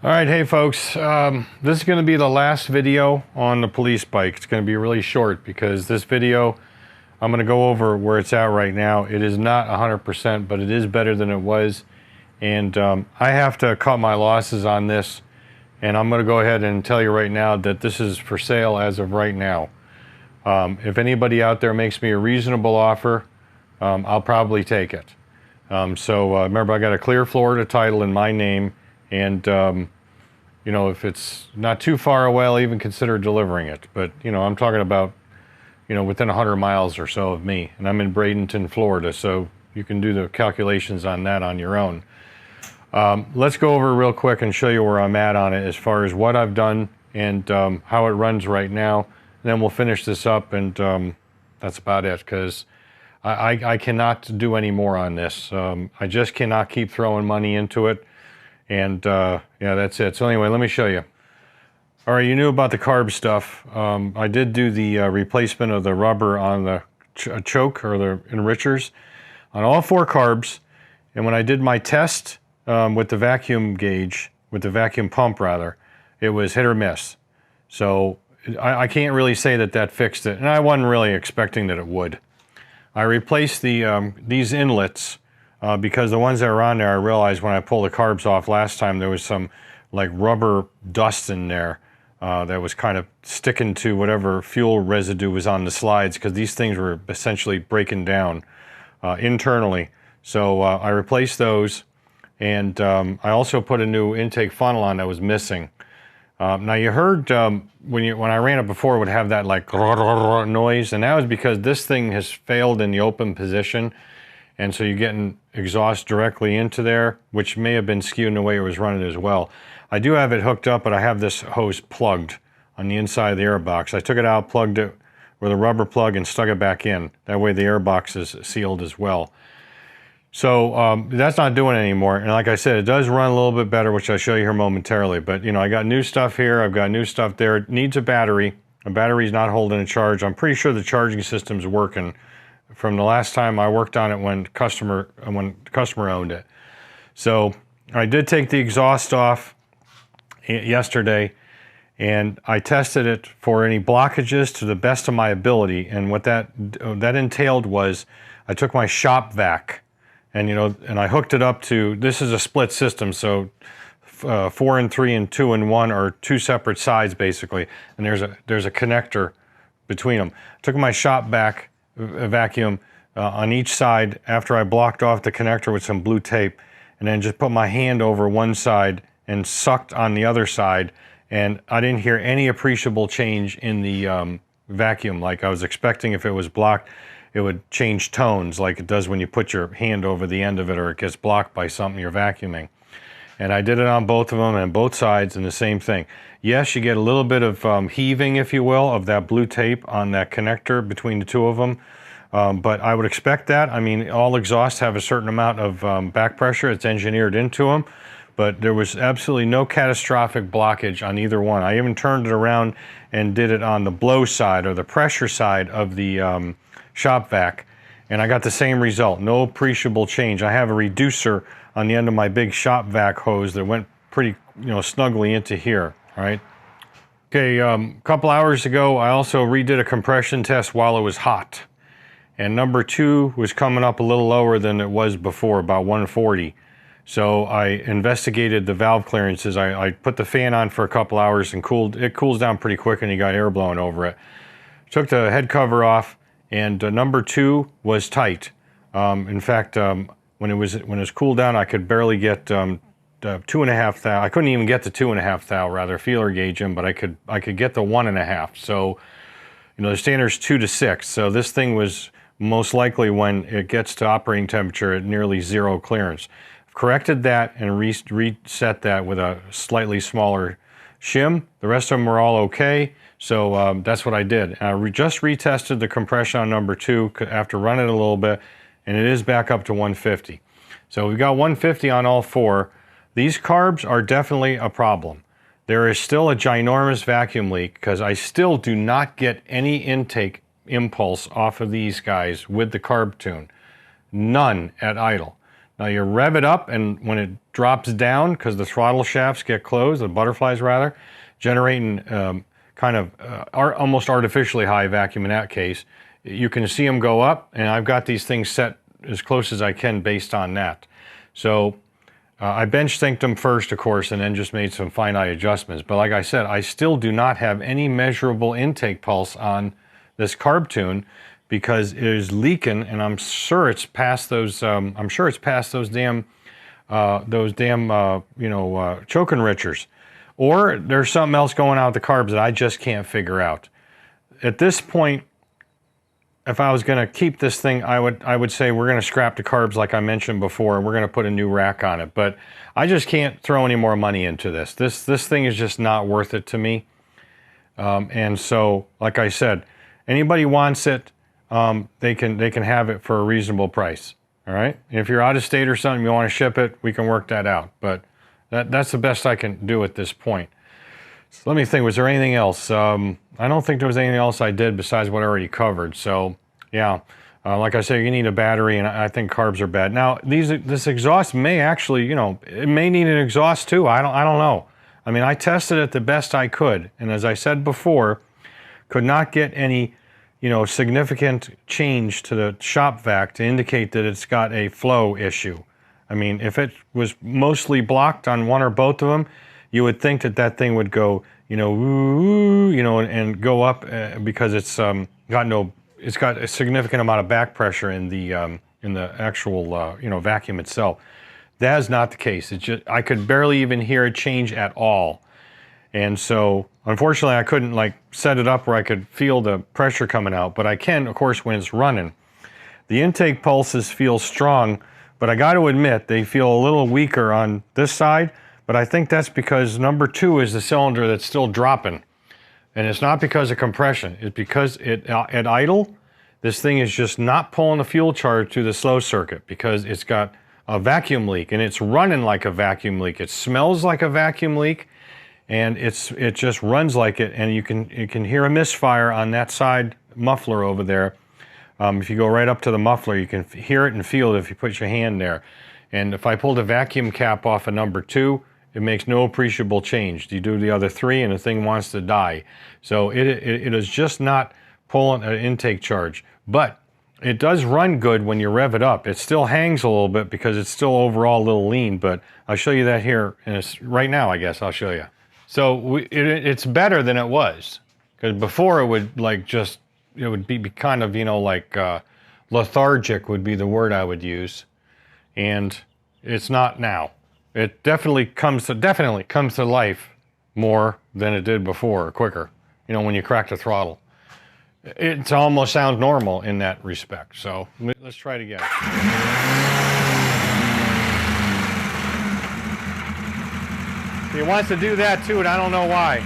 All right, hey folks, this is going to be the last video on the police bike. It's going to be really short because this video, I'm going to go over where it's at right now. It is not 100%, but it is better than it was. And I have to cut my losses on this. And I'm going to go ahead and tell you right now that this is for sale as of right now. If anybody out there makes me a reasonable offer, I'll probably take it. Remember, I got a clear Florida title in my name. And, you know, if it's not too far away, I'll even consider delivering it. But, you know, I'm talking about, you know, within 100 miles or so of me. And I'm in Bradenton, Florida, so you can do the calculations on that on your own. Let's go over real quick and show you where I'm at on it as far as what I've done and how it runs right now. And then we'll finish this up, and that's about it, because I cannot do any more on this. I just cannot keep throwing money into it. And yeah, that's it. So anyway, let me show you. All right, you knew about the carb stuff. I did do the replacement of the rubber on the choke or the enrichers on all 4 carbs. And when I did my test with the vacuum gauge, with the vacuum pump rather, it was hit or miss. So I can't really say that that fixed it. And I wasn't really expecting that it would. I replaced the these inlets because the ones that were on there, I realized when I pulled the carbs off last time, there was some like rubber dust in there that was kind of sticking to whatever fuel residue was on the slides, because these things were essentially breaking down internally. So I replaced those, and I also put a new intake funnel on that was missing. Now you heard when I ran it before, it would have that like noise, and that was because this thing has failed in the open position. And so you're getting exhaust directly into there, which may have been skewing the way it was running as well. I do have it hooked up, but I have this hose plugged on the inside of the air box. I took it out, plugged it with a rubber plug, and stuck it back in. That way the air box is sealed as well. So that's not doing it anymore. And like I said, it does run a little bit better, which I'll show you here momentarily. But you know, I got new stuff here, I've got new stuff there. It needs a battery. A battery's not holding a charge. I'm pretty sure the charging system's working from the last time I worked on it when the customer owned it. So I did take the exhaust off yesterday, and I tested it for any blockages to the best of my ability. And what that entailed was I took my shop vac, and you know, and I hooked it up to, this is a split system, so 4 and 3 and 2 and 1 are 2 separate sides basically, and there's a connector between them. I took my shop vac vacuum on each side after I blocked off the connector with some blue tape, and then just put my hand over one side and sucked on the other side, and I didn't hear any appreciable change in the vacuum like I was expecting. If it was blocked, it would change tones like it does when you put your hand over the end of it or it gets blocked by something you're vacuuming. And I did it on both of them and both sides, and the same thing. Yes, you get a little bit of heaving, if you will, of that blue tape on that connector between the two of them. But I would expect that. I mean, all exhausts have a certain amount of back pressure. It's engineered into them. But there was absolutely no catastrophic blockage on either one. I even turned it around and did it on the blow side or the pressure side of the shop vac. And I got the same result, no appreciable change. I have a reducer on the end of my big shop vac hose that went pretty, you know, snugly into here, right? Okay, a couple hours ago, I also redid a compression test while it was hot. And number 2 was coming up a little lower than it was before, about 140. So I investigated the valve clearances. I put the fan on for a couple hours and it cools down pretty quick, and you got air blowing over it. Took the head cover off, and number 2 was tight. In fact, when it was cooled down, I could barely get 2.5 thou. I couldn't even get the 2.5 thou rather feeler gauge in, but I could get the 1.5. So, you know, the standard's 2 to 6. So this thing was most likely, when it gets to operating temperature, at nearly 0 clearance. I've corrected that and reset that with a slightly smaller shim. The rest of them were all okay. So that's what I did. I just retested the compression on number 2 after running it a little bit, and it is back up to 150. So we've got 150 on all 4. These carbs are definitely a problem. There is still a ginormous vacuum leak because I still do not get any intake impulse off of these guys with the carb tune. None at idle. Now you rev it up, and when it drops down, because the throttle shafts get closed, the butterflies rather, generating almost artificially high vacuum in that case, you can see them go up, and I've got these things set as close as I can based on that. So I bench synced them first, of course, and then just made some finite adjustments. But like I said, I still do not have any measurable intake pulse on this carb tune, because it is leaking, and I'm sure it's past those. I'm sure it's past those damn choke enrichers, or there's something else going on with the carbs that I just can't figure out. At this point, if I was going to keep this thing, I would say we're going to scrap the carbs like I mentioned before, and we're going to put a new rack on it. But I just can't throw any more money into this. This thing is just not worth it to me. And so, like I said, anybody wants it. They can have it for a reasonable price. All right. If you're out of state or something, you want to ship it, we can work that out. But that's the best I can do at this point. So let me think. Was there anything else? I don't think there was anything else I did besides what I already covered. So yeah, like I said, you need a battery, and I think carbs are bad. Now this exhaust may actually, it may need an exhaust too. I don't know. I mean, I tested it the best I could, and as I said before, could not get any significant change to the shop vac to indicate that it's got a flow issue. I mean, if it was mostly blocked on one or both of them, you would think that thing would go, and go up because it's got a significant amount of back pressure in the actual vacuum itself. That is not the case. I could barely even hear it change at all. And so, unfortunately, I couldn't set it up where I could feel the pressure coming out, but I can, of course, when it's running. The intake pulses feel strong, but I got to admit they feel a little weaker on this side, but I think that's because number 2 is the cylinder that's still dropping. And it's not because of compression. It's because at idle, this thing is just not pulling the fuel charge through the slow circuit because it's got a vacuum leak, and it's running like a vacuum leak. It smells like a vacuum leak. And it just runs like it, and you can hear a misfire on that side muffler over there. If you go right up to the muffler, you can hear it and feel it if you put your hand there. And if I pull the vacuum cap off of number 2, it makes no appreciable change. You do the other 3, and the thing wants to die. So it is just not pulling an intake charge. But it does run good when you rev it up. It still hangs a little bit because it's still overall a little lean, but I'll show you that here right now, I guess. I'll show you. So it's better than it was, because before it would it would be kind of lethargic would be the word I would use, and it's not now. It definitely comes to life more than it did before, quicker. When you crack the throttle, it almost sounds normal in that respect. So let's try it again. He wants to do that too, and I don't know why.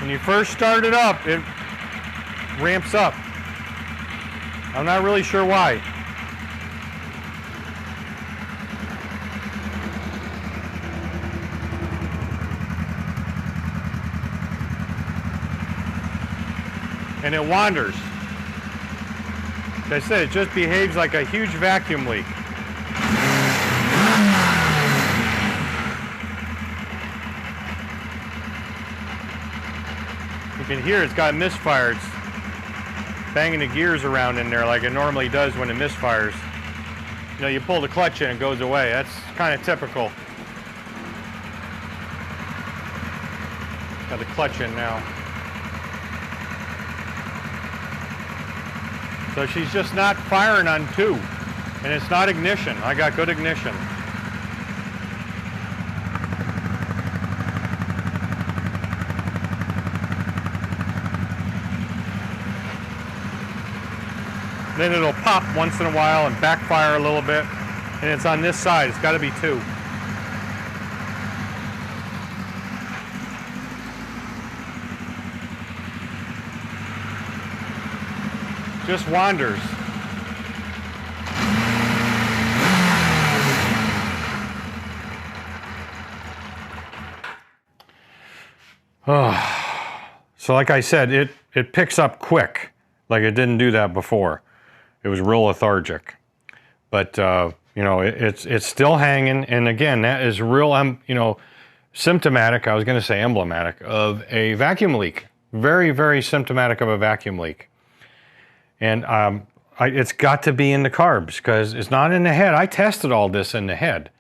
When you first start it up, it ramps up. I'm not really sure why. And it wanders. Like I said, it just behaves like a huge vacuum leak. You can hear it's got misfire. It's banging the gears around in there like it normally does when it misfires. You pull the clutch in and it goes away. That's kind of typical. Got the clutch in now. So she's just not firing on 2, and it's not ignition. I got good ignition. Then it'll pop once in a while and backfire a little bit, and it's on this side. It's got to be 2. Just wanders. So like I said, it picks up quick. Like it didn't do that before. It was real lethargic. But, you know, it's still hanging. And again, that is real, you know, symptomatic, I was going to say emblematic, of a vacuum leak. Very, very symptomatic of a vacuum leak. And it's got to be in the carbs because it's not in the head. I tested all this in the head.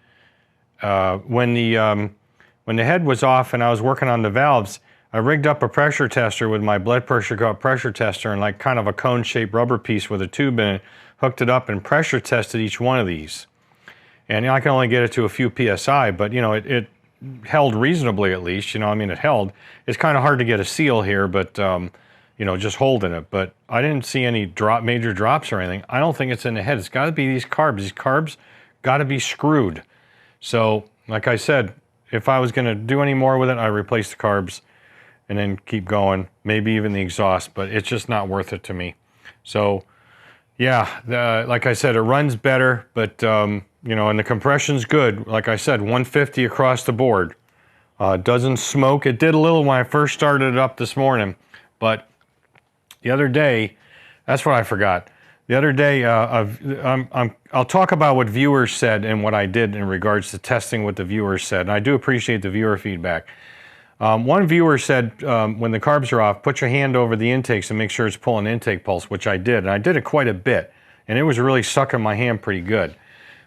When the head was off and I was working on the valves, I rigged up a pressure tester with my blood pressure cuff pressure tester and like kind of a cone-shaped rubber piece with a tube in it, hooked it up and pressure tested each one of these. And you know, I can only get it to a few PSI, but you know, it held reasonably at least, you know, I mean, it held. It's kind of hard to get a seal here, but you know, just holding it. But I didn't see any major drops or anything. I don't think it's in the head. It's got to be these carbs. These carbs got to be screwed. So, like I said, if I was going to do any more with it, I replace the carbs and then keep going, maybe even the exhaust, but it's just not worth it to me. So, yeah, like I said, it runs better, but, you know, and the compression's good. Like I said, 150 across the board. Doesn't smoke. It did a little when I first started it up this morning, but the other day, that's what I forgot. The other day, I'll talk about what viewers said and what I did in regards to testing what the viewers said. And I do appreciate the viewer feedback. One viewer said, when the carbs are off, put your hand over the intakes and make sure it's pulling intake pulse, which I did. And I did it quite a bit. And it was really sucking my hand pretty good.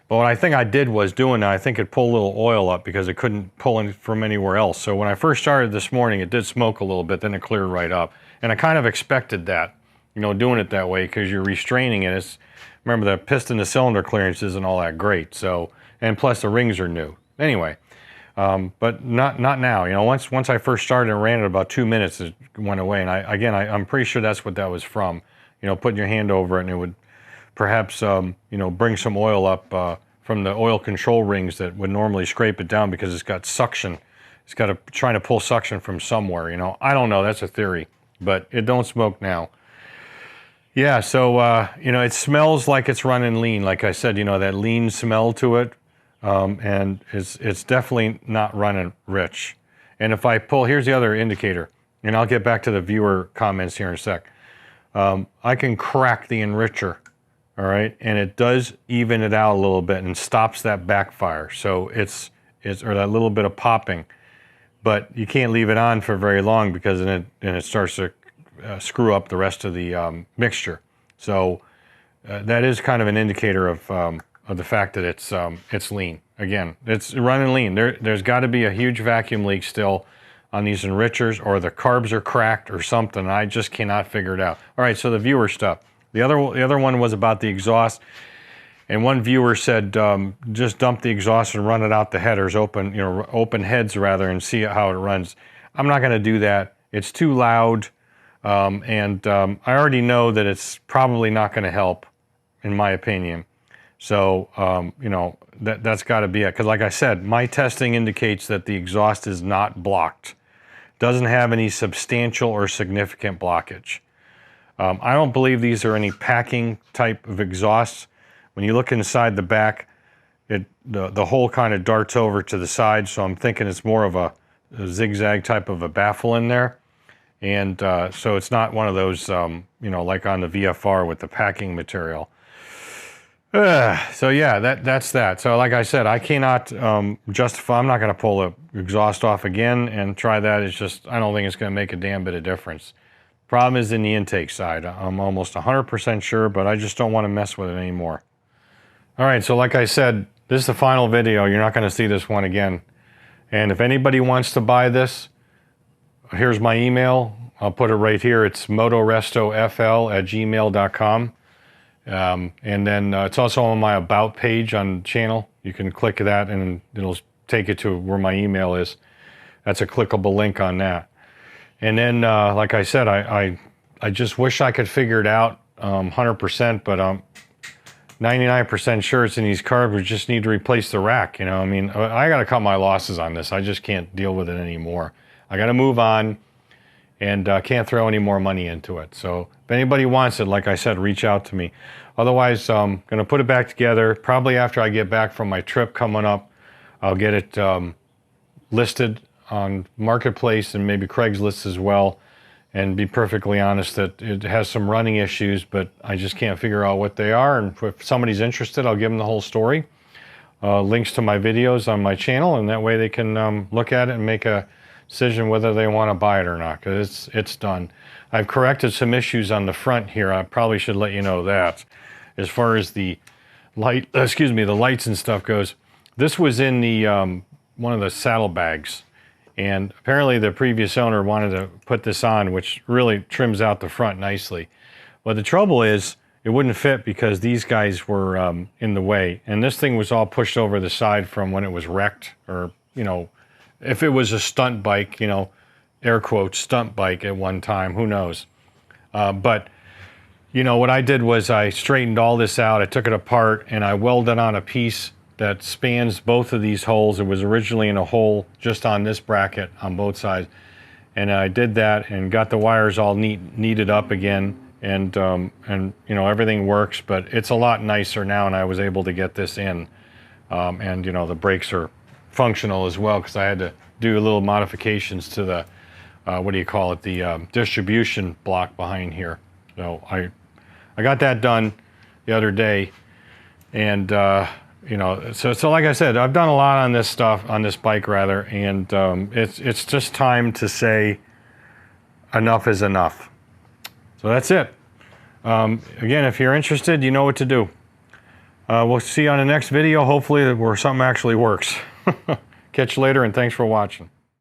But what I think I did was doing that, I think it pulled a little oil up because it couldn't pull in from anywhere else. So when I first started this morning, it did smoke a little bit, then it cleared right up. And I kind of expected that, you know, doing it that way because you're restraining it. Remember, the piston to cylinder clearance isn't all that great. So, and plus the rings are new. Anyway. But not now. You know, once I first started and ran it about 2 minutes, it went away. And I'm pretty sure that's what that was from. You know, putting your hand over it and it would perhaps, you know, bring some oil up from the oil control rings that would normally scrape it down because it's got suction. It's got trying to pull suction from somewhere. You know, I don't know. That's a theory, but it don't smoke now. Yeah. So you know, it smells like it's running lean. Like I said, you know, that lean smell to it. And it's definitely not running rich. And if I pull, here's the other indicator, and I'll get back to the viewer comments here in a sec. I can crack the enricher, all right, and it does even it out a little bit and stops that backfire. So it's or that little bit of popping, but you can't leave it on for very long because then it starts to screw up the rest of the mixture. So that is kind of an indicator of the fact that it's lean. Again, it's running lean. There's got to be a huge vacuum leak still on these enrichers, or the carbs are cracked or something. I just cannot figure it out. All right, so the viewer stuff. The other one was about the exhaust, and one viewer said just dump the exhaust and run it out the headers, open heads rather, and see how it runs. I'm not going to do that. It's too loud, and I already know that it's probably not going to help, in my opinion. So, you know, that's got to be it. Because like I said, my testing indicates that the exhaust is not blocked. Doesn't have any substantial or significant blockage. I don't believe these are any packing type of exhausts. When you look inside the back, the hole kind of darts over to the side. So I'm thinking it's more of a zigzag type of a baffle in there. And so it's not one of those, you know, like on the VFR with the packing material. So yeah, that's that. So like I said, I cannot justify, I'm not going to pull the exhaust off again and try that. It's just, I don't think it's going to make a damn bit of difference. Problem is in the intake side. I'm almost 100% sure, but I just don't want to mess with it anymore. All right, so like I said, this is the final video. You're not going to see this one again. And if anybody wants to buy this, here's my email. I'll put it right here. It's motorestofl@gmail.com. And then it's also on my About page on the channel. You can click that and it'll take you to where my email is. That's a clickable link on that. And then, like I said, I just wish I could figure it out 100%, but I'm 99% sure it's in these carbs. We just need to replace the rack. You know, I mean, I got to cut my losses on this. I just can't deal with it anymore. I got to move on. And can't throw any more money into it. So if anybody wants it, like I said, reach out to me. Otherwise, I'm going to put it back together. Probably after I get back from my trip coming up, I'll get it listed on Marketplace and maybe Craigslist as well, and be perfectly honest that it has some running issues, but I just can't figure out what they are. And if somebody's interested, I'll give them the whole story. Links to my videos on my channel, and that way they can look at it and make a decision whether they want to buy it or not, because it's done. I've corrected some issues on the front here. I probably should let you know that. As far as the light, the lights and stuff goes, this was in the one of the saddlebags, and apparently the previous owner wanted to put this on, which really trims out the front nicely. But the trouble is, it wouldn't fit because these guys were in the way, and this thing was all pushed over the side from when it was wrecked, or, you know, if it was a stunt bike, you know, air quotes, stunt bike at one time, who knows. But, you know, what I did was I straightened all this out, I took it apart, and I welded on a piece that spans both of these holes. It was originally in a hole just on this bracket on both sides, and I did that and got the wires all kneaded up again. And you know, everything works, but it's a lot nicer now, and I was able to get this in. And you know, the brakes are functional as well, because I had to do little modifications to the, what do you call it, the distribution block behind here. So I got that done the other day, and you know, so like I said, I've done a lot on this stuff, on this bike rather, and it's just time to say enough is enough. So that's it. Again, if you're interested, you know what to do. We'll see you on the next video, hopefully where something actually works. Catch you later, and thanks for watching.